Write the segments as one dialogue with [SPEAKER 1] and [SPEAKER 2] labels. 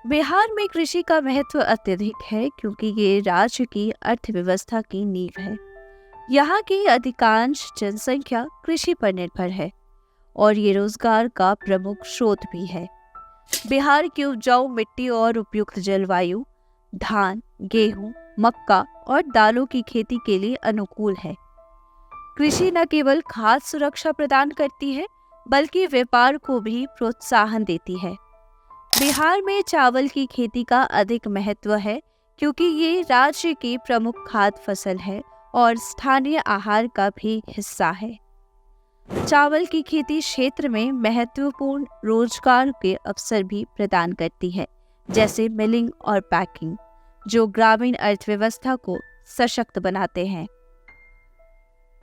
[SPEAKER 1] बिहार में कृषि का महत्व अत्यधिक है क्योंकि ये राज्य की अर्थव्यवस्था की नींव है। यहाँ की अधिकांश जनसंख्या कृषि पर निर्भर है और ये रोजगार का प्रमुख स्रोत भी है। बिहार की उपजाऊ मिट्टी और उपयुक्त जलवायु धान, गेहूं, मक्का और दालों की खेती के लिए अनुकूल है। कृषि न केवल खाद्य सुरक्षा प्रदान करती है, बल्कि व्यापार को भी प्रोत्साहन देती है। बिहार में चावल की खेती का अधिक महत्व है क्योंकि ये राज्य की प्रमुख खाद्य फसल है और स्थानीय आहार का भी हिस्सा है। चावल की खेती क्षेत्र में महत्वपूर्ण रोजगार के अवसर भी प्रदान करती है, जैसे मिलिंग और पैकिंग, जो ग्रामीण अर्थव्यवस्था को सशक्त बनाते हैं।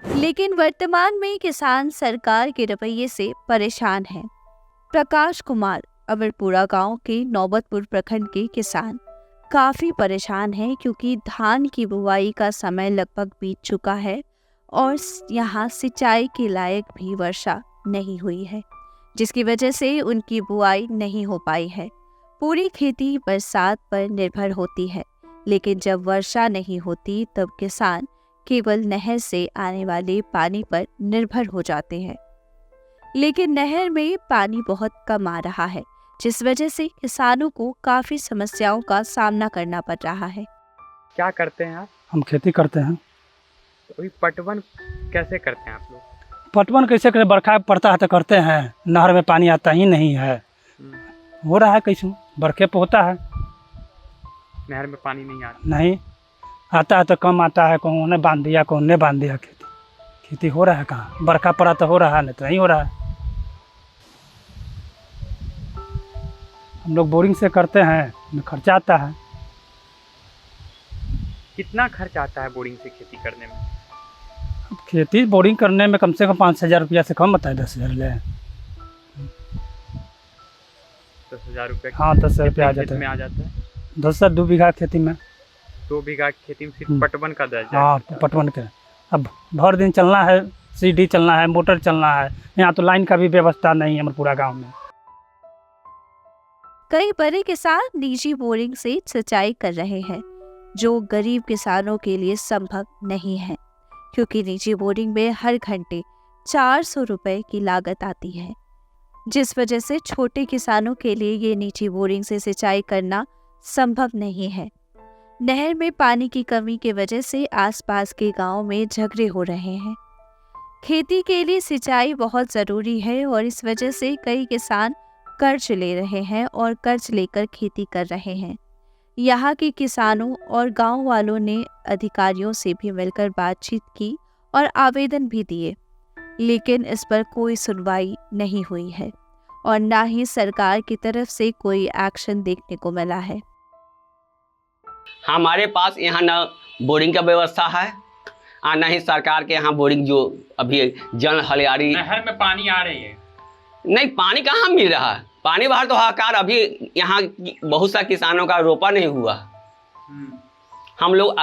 [SPEAKER 1] लेकिन वर्तमान में किसान सरकार के रवैये से परेशान हैं। प्रकाश कुमार, अमरपुरा गांव के नौबतपुर प्रखंड के किसान काफी परेशान हैं क्योंकि धान की बुवाई का समय लगभग बीत चुका है और यहाँ सिंचाई के लायक भी वर्षा नहीं हुई है, जिसकी वजह से उनकी बुआई नहीं हो पाई है। पूरी खेती बरसात पर निर्भर होती है, लेकिन जब वर्षा नहीं होती तब किसान केवल नहर से आने वाले पानी पर निर्भर हो जाते हैं। लेकिन नहर में पानी बहुत कम आ रहा है, जिस वजह से किसानों को काफी समस्याओं का सामना करना पड़ रहा है।
[SPEAKER 2] क्या करते हैं आप?
[SPEAKER 3] हम खेती करते हैं।
[SPEAKER 2] तो अभी पटवन कैसे करते हैं आप लोग?
[SPEAKER 3] पटवन कैसे करें? बरखा पड़ता है तो करते हैं, नहर में पानी आता ही नहीं है। हो रहा है कैसे? बरखे पे होता है,
[SPEAKER 2] नहर में पानी नहीं आ रहा।
[SPEAKER 3] नहीं आता है तो कम आता है, कौन ने बांध दिया कौन ने बांध दिया। खेती हो रहा है कहाँ? बरखा पड़ा तो हो रहा है, नहीं तो नहीं हो रहा है। हम लोग बोरिंग से करते हैं, में खर्चा आता है।
[SPEAKER 2] कितना खर्च आता है बोरिंग से खेती करने में?
[SPEAKER 3] अब खेती बोरिंग करने में कम से कम 5,000 रुपया से कम आता है। 10,000 ले।
[SPEAKER 2] 10,000 रुपये?
[SPEAKER 3] हाँ, 10,000 रुपया आ जाता है।
[SPEAKER 2] में आ जाता है
[SPEAKER 3] 10 से 2 बीघा खेती में।
[SPEAKER 2] 2 बीघा खेती में सिर्फ पटवन का दर्जा?
[SPEAKER 3] हाँ, पटवन के। अब भर दिन चलना है, सीढ़ी चलना है, मोटर चलना है। यहाँ तो लाइन का भी व्यवस्था नहीं है हमारे गाँव में।
[SPEAKER 1] कई बड़े किसान निजी बोरिंग से सिंचाई कर रहे हैं, जो गरीब किसानों के लिए संभव नहीं है, क्योंकि निजी बोरिंग में हर घंटे 400 रुपए की लागत आती है, जिस वजह से छोटे किसानों के लिए ये निजी बोरिंग से सिंचाई करना संभव नहीं है। नहर में पानी की कमी की वजह से आसपास के गांव में झगड़े हो रहे हैं। खेती के लिए सिंचाई बहुत ज़रूरी है और इस वजह से कई किसान कर्ज ले रहे हैं और कर्ज लेकर खेती कर रहे हैं। यहाँ के किसानों और गांव वालों ने अधिकारियों से भी मिलकर बातचीत की और आवेदन भी दिए, लेकिन इस पर कोई सुनवाई नहीं हुई है और ना ही सरकार की तरफ से कोई एक्शन देखने को मिला है।
[SPEAKER 4] हमारे पास यहाँ न बोरिंग का व्यवस्था है और न ही सरकार के यहाँ बोरिंग जो अभी जल हरियाली।
[SPEAKER 2] नहर में पानी आ रही है?
[SPEAKER 4] नहीं, पानी कहाँ मिल रहा है? पानी बाहर तो हाहाकार। अभी यहाँ बहुत सा किसानों का रोपा नहीं हुआ। हम लोग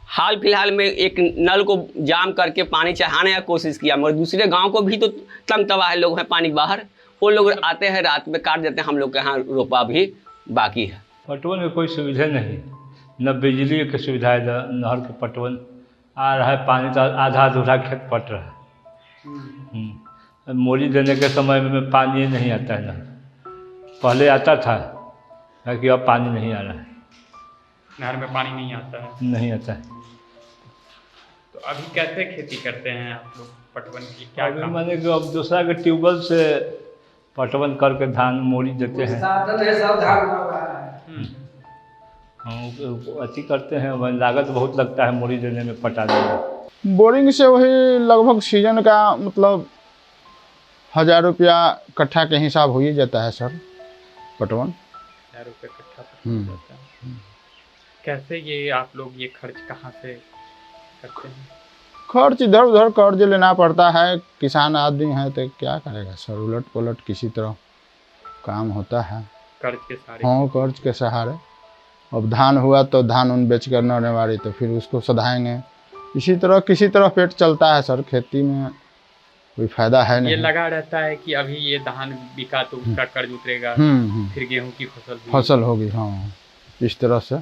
[SPEAKER 4] हाल फिलहाल में एक नल को जाम करके पानी चढ़ाने का कोशिश किया, मगर दूसरे गांव को भी तो तंग तबाह लोग हैं पानी बाहर। वो लोग आते हैं रात में काट देते हैं। हम लोग के यहाँ रोपा भी बाकी है।
[SPEAKER 5] पटवन में कोई सुविधा नहीं, न बिजली की सुविधा है, नहर के पटवन आ रहा है, पानी तो आधा अधूरा खेत पट रहा है। मोरी देने के समय में पानी नहीं आता है। ना पहले आता था, कि अब पानी नहीं आ रहा है।
[SPEAKER 2] नहर में पानी नहीं आता है?
[SPEAKER 5] नहीं आता है।
[SPEAKER 2] तो अभी कैसे खेती करते हैं आप लोग पटवन की? क्या
[SPEAKER 5] मैंने कि अब दूसरा के ट्यूबवेल से पटवन करके धान मोरी देते हैं। अच्छी करते हैं, लागत बहुत लगता है मोरी देने में, पटाने में।
[SPEAKER 6] बोरिंग से वही लगभग सीजन का मतलब 1,000 रुपया कट्ठा के हिसाब हो ही जाता है सर। पटवन
[SPEAKER 2] 1,000 रुपये कट्ठा पर जाता है। कैसे ये आप लोग ये खर्च कहाँ से करते हैं?
[SPEAKER 6] खर्च इधर उधर कर्ज लेना पड़ता है। किसान आदमी है तो क्या करेगा सर, उलट पलट किसी तरह काम होता है
[SPEAKER 2] कर्ज के सहारे।
[SPEAKER 6] हाँ, कर्ज के सहारे। अब धान हुआ तो धान उन बेच कर नौने वाली तो फिर उसको सधाएंगे। इसी तरह किसी तरह पेट चलता है सर खेती में। कोई फायदा है
[SPEAKER 2] ये
[SPEAKER 6] नहीं।
[SPEAKER 2] लगा रहता है कि अभी ये धान बिका तो उसका कर्ज उतरेगा, फिर गेहूं की
[SPEAKER 6] फसल होगी। हाँ, इस तरह से।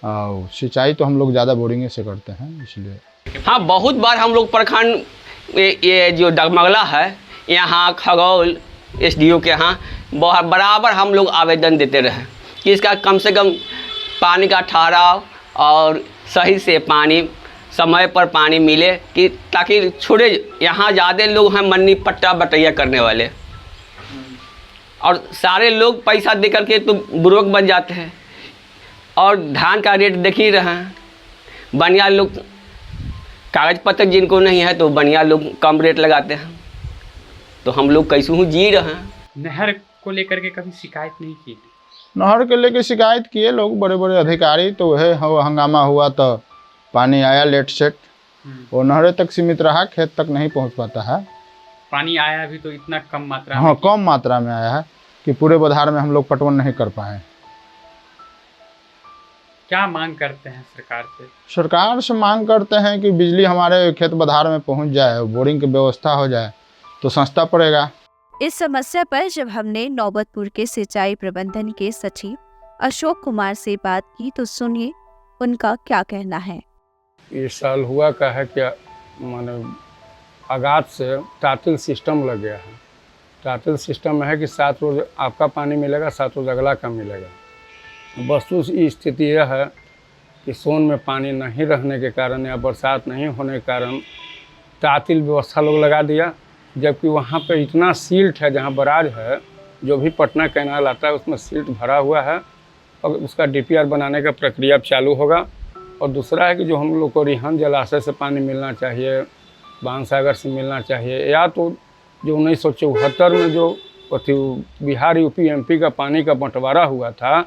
[SPEAKER 6] और सिंचाई तो हम लोग ज़्यादा बोरिंग से करते हैं, इसलिए।
[SPEAKER 4] हाँ, बहुत बार हम लोग प्रखंड ये जो डगमगला है यहाँ खगौल SDO के यहाँ बराबर हम लोग आवेदन देते रहे कि इसका कम से कम पानी का ठहराव और सही से पानी समय पर पानी मिले, कि ताकि छोटे यहाँ ज़्यादा लोग हैं मन्नी पट्टा बटैया करने वाले, और सारे लोग पैसा दे करके तो बुर्बक बन जाते हैं। और धान का रेट देख ही रहे हैं, बनिया लोग कागज पत्र जिनको नहीं है तो बनिया लोग कम रेट लगाते हैं, तो हम लोग कैसे हूँ जी रहे हैं।
[SPEAKER 2] नहर को लेकर के कभी शिकायत नहीं की?
[SPEAKER 6] नहर के लेके शिकायत किए लोग, बड़े बड़े अधिकारी, तो वह हंगामा हुआ तो पानी आया लेट सेट, वो नहरे तक सीमित रहा, खेत तक नहीं पहुंच पाता है।
[SPEAKER 2] पानी आया भी तो इतना कम मात्रा में?
[SPEAKER 6] हाँ, कम मात्रा में आया है कि पूरे बधार में हम लोग पटवन नहीं कर पाए।
[SPEAKER 2] क्या मांग करते हैं सरकार से?
[SPEAKER 6] सरकार से मांग करते हैं कि बिजली हमारे खेत बधार में पहुंच जाए, बोरिंग की व्यवस्था हो जाए तो सस्ता पड़ेगा।
[SPEAKER 1] इस समस्या पर जब हमने नौबतपुर के सिंचाई प्रबंधन के सचिव अशोक कुमार से बात की तो सुनिए उनका क्या कहना है।
[SPEAKER 7] इस साल हुआ क्या है, क्या माने आगाज से टाटिल सिस्टम लग गया है। टाटिल सिस्टम में है कि 7 रोज आपका पानी मिलेगा, 7 रोज अगला का मिलेगा। वस्तु स्थिति यह है कि सोन में पानी नहीं रहने के कारण या बरसात नहीं होने के कारण टाटिल व्यवस्था लोग लगा दिया, जबकि वहाँ पे इतना सिल्ट है, जहाँ बराज है, जो भी पटना कैनाल आता है उसमें सिल्ट भरा हुआ है, और उसका DPR बनाने का प्रक्रिया चालू होगा। और दूसरा है कि जो हम लोग को रिहन जलाशय से पानी मिलना चाहिए, बाणसागर से मिलना चाहिए, या तो जो 1974 में जो बिहार UP MP का पानी का बंटवारा हुआ था,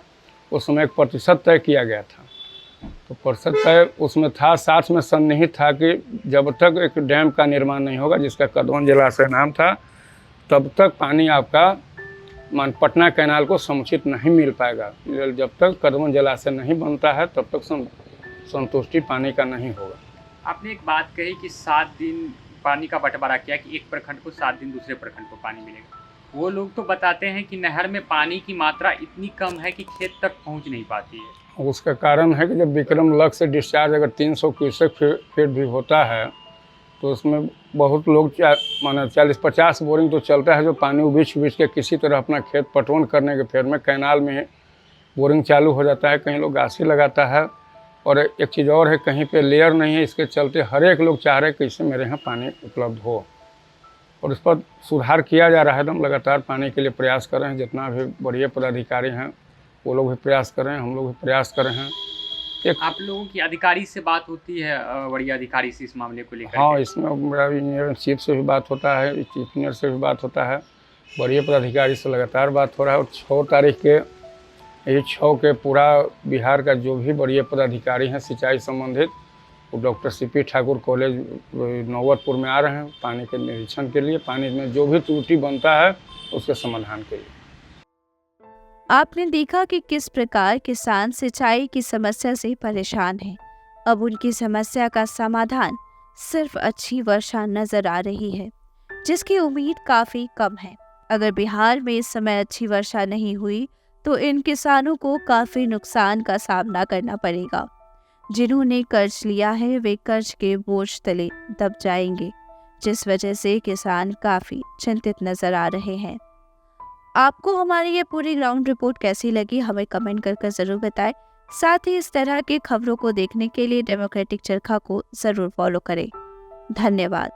[SPEAKER 7] उस समय 1% तय किया गया था। तो प्रतिशत तय उसमें था, 60 में सन्निहित था कि जब तक एक डैम का निर्माण नहीं होगा, जिसका कदवन जलाशय नाम था, तब तक पानी आपका पटना कैनाल को समुचित नहीं मिल पाएगा। जब तक कदवन जलाशय नहीं बनता है तब तक संतुष्टि पानी का नहीं होगा।
[SPEAKER 2] आपने एक बात कही कि 7 दिन पानी का बंटवारा किया कि एक प्रखंड को 7 दिन दूसरे प्रखंड को पानी मिलेगा। वो लोग तो बताते हैं कि नहर में पानी की मात्रा इतनी कम है कि खेत तक पहुंच नहीं पाती है।
[SPEAKER 7] उसका कारण है कि जब विक्रम लग से डिस्चार्ज अगर 300 क्यूसेक फीट भी होता है तो उसमें बहुत लोग माना 40-50 बोरिंग तो चलता है, जो पानी उबिछ के किसी तरह अपना खेत पटवन करने के फेर में कैनाल में बोरिंग चालू हो जाता है। कहीं लोग गासी लगाता है, और एक चीज़ और है, कहीं पे लेयर नहीं है, इसके चलते हर एक लोग चाह रहे हैं कैसे मेरे यहाँ पानी उपलब्ध हो, और इस पर सुधार किया जा रहा है। हम लगातार पानी के लिए प्रयास कर रहे हैं, जितना भी वरीय पदाधिकारी हैं वो लोग भी प्रयास कर रहे हैं, हम लोग भी प्रयास कर रहे हैं।
[SPEAKER 2] आप लोगों की अधिकारी से बात होती है, वरीय अधिकारी से इस मामले को लेकर?
[SPEAKER 7] हाँ, इसमें मेरा इंजीनियर चीफ से भी बात होता है, चीफ इंजीनियर से भी बात होता है, वरीय पदाधिकारी से लगातार बात हो रहा है। और 6 तारीख के यही 6 के पूरा बिहार का जो भी वरीय पदाधिकारी हैं सिंचाई संबंधित, वो doctor CP Thakur college Naubatpur में आ रहे हैं पानी के निरीक्षण के लिए, पानी में जो भी त्रुटि बनता है उसके समाधान के लिए।
[SPEAKER 1] आपने देखा कि किस प्रकार किसान सिंचाई की समस्या से परेशान हैं। अब उनकी समस्या का समाधान सिर्फ अच्छी वर्षा नजर आ रही है, जिसकी उम्मीद काफी कम है। अगर बिहार में इस समय अच्छी वर्षा नहीं हुई तो इन किसानों को काफी नुकसान का सामना करना पड़ेगा। जिन्होंने कर्ज लिया है वे कर्ज के बोझ तले दब जाएंगे, जिस वजह से किसान काफी चिंतित नजर आ रहे हैं। आपको हमारी ये पूरी ग्राउंड रिपोर्ट कैसी लगी हमें कमेंट कर जरूर बताएं। साथ ही इस तरह की खबरों को देखने के लिए डेमोक्रेटिक चरखा को जरूर फॉलो करें। धन्यवाद।